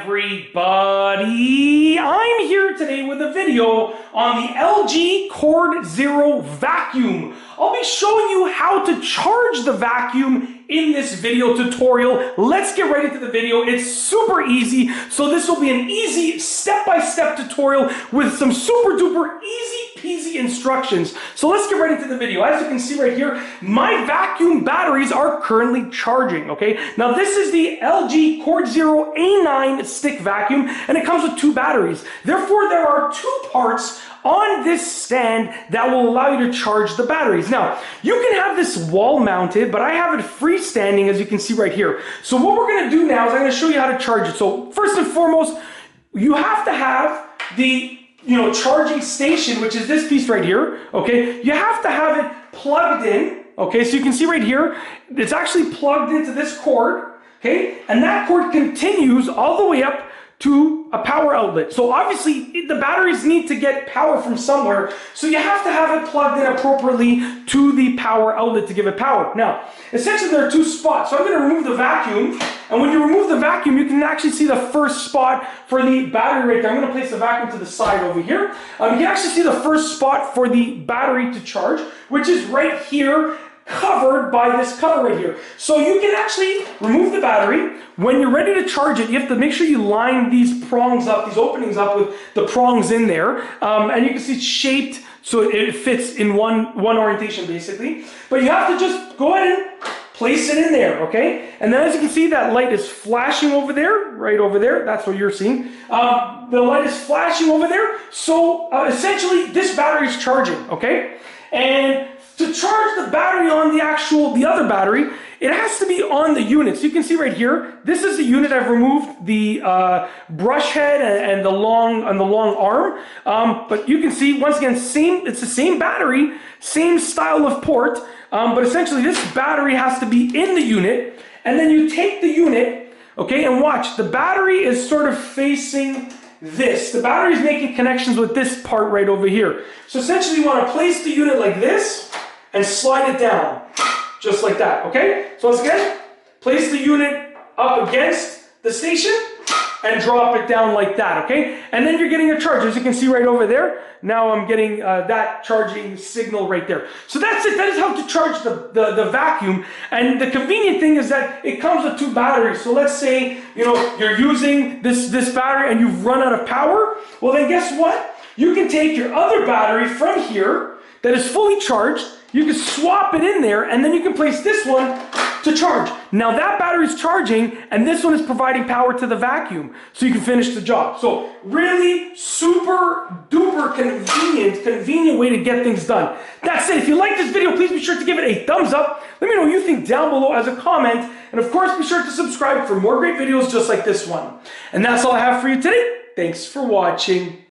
everybody? I'm here today with a video on the LG CordZero vacuum. I'll be showing you how to charge the vacuum in this video tutorial. Let's get right into the video. It's super easy, so this will be an easy step-by-step tutorial with some super duper easy peasy instructions. So let's get right into the video. As you can see right here, my vacuum batteries are currently charging, okay? Now this is the LG CordZero A9 stick vacuum, and it comes with 2 batteries. Therefore, there are 2 parts on this stand that will allow you to charge the batteries. Now, you can have this wall mounted, but I have it freestanding, as you can see right here. So what we're gonna do now is I'm gonna show you how to charge it. So first and foremost, you have to have the charging station, which is this piece right here, okay? You have to have it plugged in, okay? So you can see right here, it's actually plugged into this cord, okay? And that cord continues all the way up to a power outlet. So obviously the batteries need to get power from somewhere, so you have to have it plugged in appropriately to the power outlet to give it power. Now, essentially there are 2 spots. So I'm going to remove the vacuum, and when you remove the vacuum, you can actually see the first spot for the battery right there. I'm going to place the vacuum to the side over here. You can actually see the first spot for the battery to charge, which is right here, covered by this cover right here. So you can actually remove the battery. When you're ready to charge it, you have to make sure you line these prongs up, these openings up with the prongs in there. And you can see it's shaped so it fits in one orientation basically. But you have to just go ahead and place it in there, okay? And then as you can see, that light is flashing over there, right over there. That's what you're seeing. The light is flashing over there. So essentially this battery is charging, okay? And to charge the battery on the other battery, it has to be on the unit. So you can see right here, this is the unit. I've removed the brush head and the long arm. But you can see, once again, it's the same battery, same style of port. But essentially this battery has to be in the unit. And then you take the unit, okay, and watch. The battery is sort of facing this. The battery is making connections with this part right over here. So essentially you want to place the unit like this and slide it down, just like that, okay? So once again, place the unit up against the station and drop it down like that, okay? And then you're getting a charge, as you can see right over there. Now I'm getting that charging signal right there. So that's it. That is how to charge the vacuum. And the convenient thing is that it comes with 2 batteries. So let's say you're using this battery and you've run out of power. Well then guess what? You can take your other battery from here that is fully charged. You can swap it in there, and then you can place this one to charge. Now that battery's charging, and this one is providing power to the vacuum, so you can finish the job. So really super duper convenient way to get things done. That's it. If you like this video, please be sure to give it a thumbs up. Let me know what you think down below as a comment, and of course be sure to subscribe for more great videos just like this one. And that's all I have for you today. Thanks for watching.